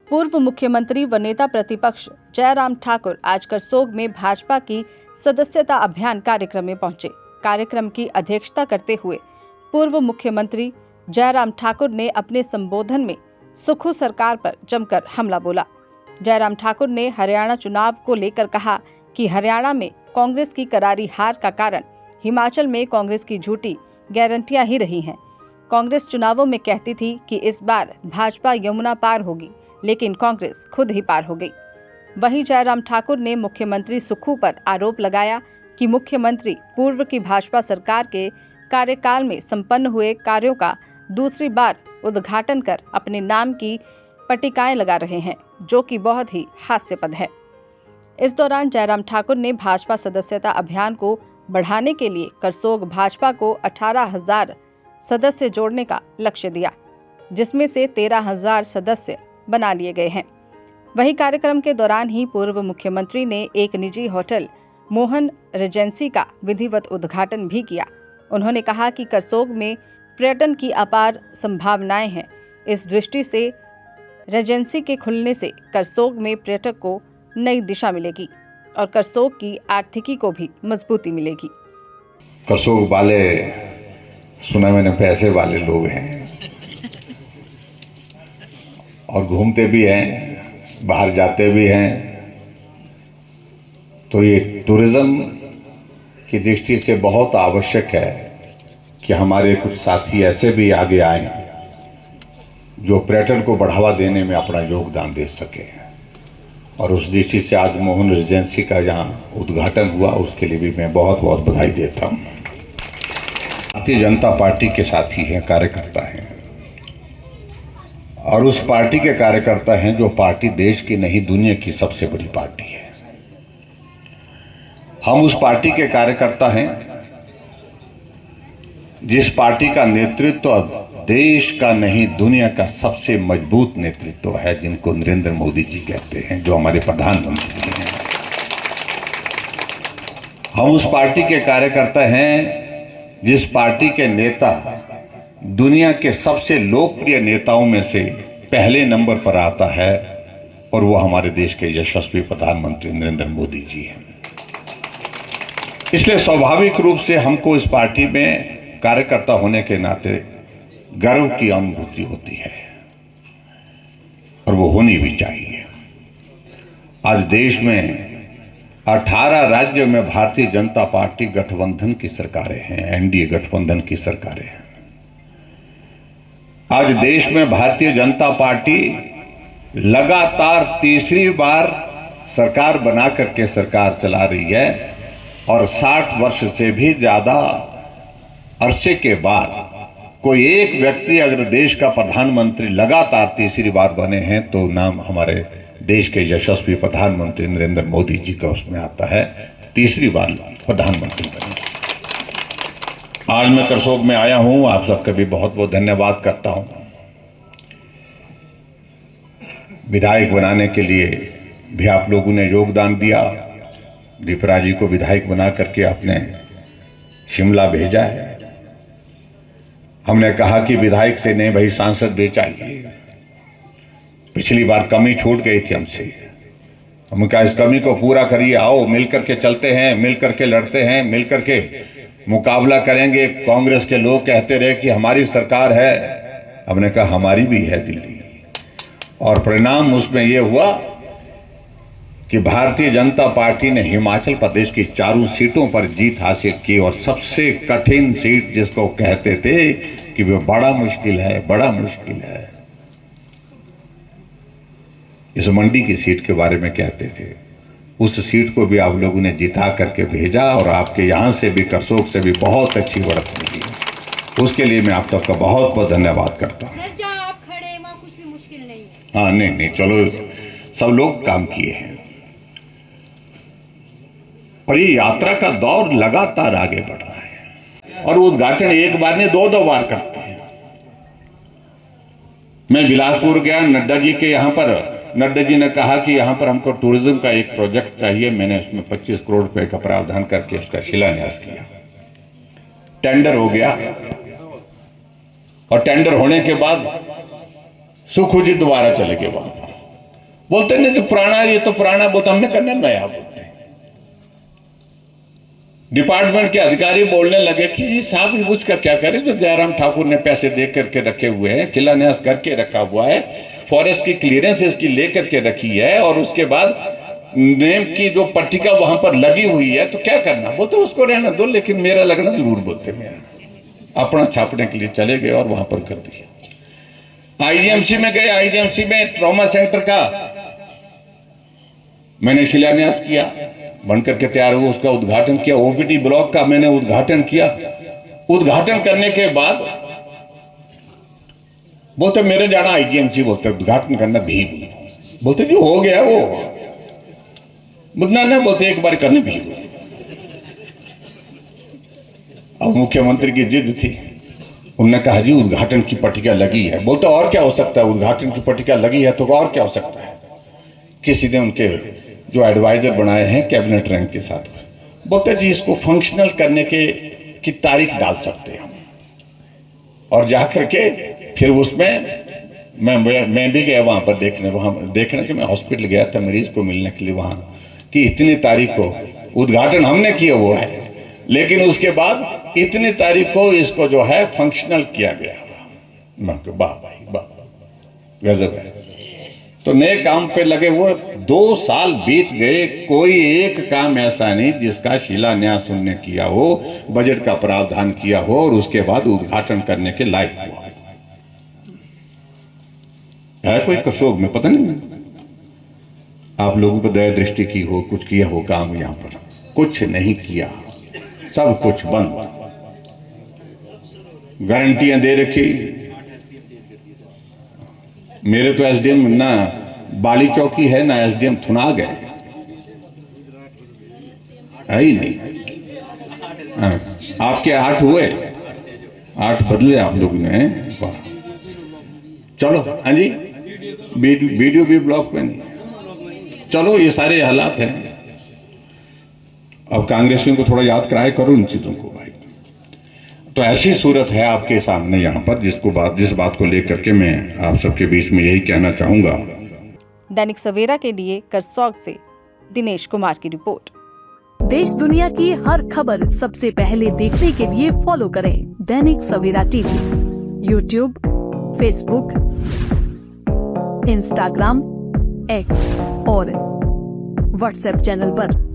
पूर्व मुख्यमंत्री व नेता प्रतिपक्ष जयराम ठाकुर आज करसोग में भाजपा की सदस्यता अभियान कार्यक्रम में पहुंचे। कार्यक्रम की अध्यक्षता करते हुए पूर्व मुख्यमंत्री जयराम ठाकुर ने अपने संबोधन में सुक्खू सरकार पर जमकर हमला बोला। जयराम ठाकुर ने हरियाणा चुनाव को लेकर कहा कि हरियाणा में कांग्रेस की करारी हार का कारण हिमाचल में कांग्रेस की झूठी गारंटियां ही रही हैं। कांग्रेस चुनावों में कहती थी कि इस बार भाजपा यमुना पार होगी, लेकिन कांग्रेस खुद ही पार हो गई। वहीं जयराम ठाकुर ने मुख्यमंत्री सुक्खू पर आरोप लगाया कि मुख्यमंत्री पूर्व की भाजपा सरकार के कार्यकाल में संपन्न हुए कार्यों का दूसरी बार उद्घाटन कर अपने नाम की पट्टिकाएं लगा रहे हैं, जो कि बहुत ही हास्यास्पद है। इस दौरान जयराम ठाकुर ने भाजपा सदस्यता अभियान को बढ़ाने के लिए करसोग भाजपा को 18,000 सदस्य जोड़ने का लक्ष्य दिया, जिसमें से 13,000 सदस्य बना लिए गए हैं। वहीं कार्यक्रम के दौरान ही पूर्व मुख्यमंत्री ने एक निजी होटल मोहन रेजेंसी का विधिवत उद्घाटन भी किया। उन्होंने कहा कि करसोग में पर्यटन की अपार संभावनाएं हैं। इस दृष्टि से रेजेंसी के खुलने से करसोग में पर्यटक को नई दिशा मिलेगी और करसोग की आर्थिकी को भी मजबूती मिलेगी। करसोग वाले सुना मैंने पैसे वाले लोग हैं और घूमते भी हैं, बाहर जाते भी हैं, तो ये टूरिज्म की दृष्टि से बहुत आवश्यक है कि हमारे कुछ साथी ऐसे भी आगे आए जो पर्यटन को बढ़ावा देने में अपना योगदान दे सके। और उस दृष्टि से आज मोहन रेजेंसी का जहाँ उद्घाटन हुआ, उसके लिए भी मैं बहुत बहुत बधाई देता हूँ। भारतीय जनता पार्टी के साथी हैं, कार्यकर्ता हैं, और उस पार्टी के कार्यकर्ता हैं जो पार्टी देश की नहीं दुनिया की सबसे बड़ी पार्टी है। हम उस पार्टी के कार्यकर्ता हैं जिस पार्टी का नेतृत्व देश का नहीं दुनिया का सबसे मजबूत नेतृत्व है, जिनको नरेंद्र मोदी जी कहते हैं, जो हमारे प्रधानमंत्री हैं। हम उस पार्टी के कार्यकर्ता हैं जिस पार्टी के नेता दुनिया के सबसे लोकप्रिय नेताओं में से पहले नंबर पर आता है, और वो हमारे देश के यशस्वी प्रधानमंत्री नरेंद्र मोदी जी हैं। इसलिए स्वाभाविक रूप से हमको इस पार्टी में कार्यकर्ता होने के नाते गर्व की अनुभूति होती है, और वो होनी भी चाहिए। आज देश में 18 राज्यों में भारतीय जनता पार्टी गठबंधन की सरकारें हैं, एनडीए गठबंधन की सरकारें हैं। आज देश में भारतीय जनता पार्टी लगातार तीसरी बार सरकार बना करके सरकार चला रही है, और 60 वर्ष से भी ज्यादा अरसे के बाद कोई एक व्यक्ति अगर देश का प्रधानमंत्री लगातार तीसरी बार बने हैं तो नाम हमारे देश के यशस्वी प्रधानमंत्री नरेंद्र मोदी जी का उसमें आता है। तीसरी बार प्रधानमंत्री बने। आज मैं करसोग में आया हूं, आप सबका भी बहुत बहुत धन्यवाद करता हूं। विधायक बनाने के लिए भी आप लोगों ने योगदान दिया। दीपराज जी को विधायक बना करके आपने शिमला भेजा है। हमने कहा कि विधायक से नहीं भाई, सांसद भी चाहिए। पिछली बार कमी छूट गई थी हमसे। हम कहा इस कमी को पूरा करिए, आओ मिलकर के चलते हैं, मिलकर के लड़ते हैं, मिलकर के मुकाबला करेंगे। कांग्रेस के लोग कहते रहे कि हमारी सरकार है, हमने कहा हमारी भी है दिल्ली। और परिणाम उसमें यह हुआ कि भारतीय जनता पार्टी ने हिमाचल प्रदेश की 4 सीटों पर जीत हासिल की, और सबसे कठिन सीट जिसको कहते थे कि वो बड़ा मुश्किल है, बड़ा मुश्किल है, इस मंडी की सीट के बारे में कहते थे, उस सीट को भी आप लोगों ने जिता करके भेजा, और आपके यहाँ से भी करसोग से भी बहुत अच्छी बढ़त मिली। उसके लिए मैं आप सबका बहुत बहुत धन्यवाद करता हूँ। सर जहाँ आप खड़े वहाँ कुछ भी मुश्किल नहीं है। हाँ नहीं, चलो सब लोग काम किए हैं, और ये यात्रा का दौर लगातार आगे बढ़ रहा है, और उद्घाटन एक बार नहीं 2 बार करते हैं। मैं बिलासपुर गया, नड्डा जी के यहाँ पर, नड्डा जी ने कहा कि यहाँ पर हमको टूरिज्म का एक प्रोजेक्ट चाहिए। मैंने उसमें 25 करोड़ रुपए का प्रावधान करके उसका शिलान्यास किया। टेंडर हो गया, और टेंडर होने के बाद सुक्खू जी दोबारा चले गए वहां पर। बोलते नहीं जो पुराना है ये तो पुराना, बोलते हमने करना नया। बोलते डिपार्टमेंट के अधिकारी बोलने लगे कि जी साहब उसका क्या करें, जो जयराम ठाकुर ने पैसे दे करके रखे हुए हैं, किला न्यास करके रखा हुआ है, फॉरेस्ट की क्लियरेंस इसकी ले करके रखी है, और उसके बाद नेम की जो पट्टिका वहां पर लगी हुई है, तो क्या करना। बोलते उसको रहना दो, लेकिन मेरा लगना जरूर। बोलते मेरा अपना छापने के लिए चले गए और वहां पर कर दिया। आईजीएमसी में गए, आईजीएमसी में ट्रॉमा सेंटर का मैंने शिलान्यास किया, बनकर के तैयार हुआ, उसका उद्घाटन किया। ओपीडी ब्लॉक का मैंने उद्घाटन किया। उद्घाटन करने के बाद बोलते मेरे जाना आईजीएमसी, बोलते उद्घाटन करना भी। बोलते जी हो गया वो, बुझना ना, बोलते एक बार करने भी। अब मुख्यमंत्री की जिद थी, उन्होंने कहा जी उद्घाटन की पट्टिका लगी है। बोलते और क्या हो सकता है, उद्घाटन की पट्टिका लगी है तो और क्या हो सकता है। किसी ने उनके जो एडवाइजर बनाए हैं कैबिनेट रैंक के साथ, बोलते जी इसको फंक्शनल करने की तारीख डाल सकते हैं हम, और जाकर के फिर उसमें मैं भी गया वहां पर देखने के मैं हॉस्पिटल गया था मरीज को मिलने के लिए वहां, कि इतनी तारीख को उद्घाटन हमने किया हुआ है, लेकिन उसके बाद इतनी तारीख को इसको जो है फंक्शनल किया गया। वाह भाई वाह, गजब है। तो नए काम पे लगे हुए 2 साल बीत गए, कोई एक काम ऐसा नहीं जिसका शिलान्यास उन्होंने किया हो, बजट का प्रावधान किया हो और उसके बाद उद्घाटन करने के लायक हुआ है। कोई कसोग में पता नहीं, आप लोगों को दया दृष्टि की हो, कुछ किया हो काम, यहां पर कुछ नहीं किया, सब कुछ बंद। गारंटियां दे रखी। मेरे तो एसडीएम ना बाली चौकी है ना एसडीएम थुना गए, है ही नहीं। आपके 8 हुए, 8 बदले आप लोग ने। चलो हाँ जी, वीडियो भी ब्लॉक में नहीं। चलो ये सारे हालात हैं। अब कांग्रेसियों को थोड़ा याद कराए करो इन चीजों को भाई। तो ऐसी सूरत है आपके सामने यहाँ पर, जिस बात को लेकर के मैं आप सबके बीच में यही कहना चाहूंगा। दैनिक सवेरा के लिए करसौग से दिनेश कुमार की रिपोर्ट। देश दुनिया की हर खबर सबसे पहले देखने के लिए फॉलो करें Dainik Savera TV, YouTube, Facebook, Instagram, X और व्हाट्सएप चैनल पर।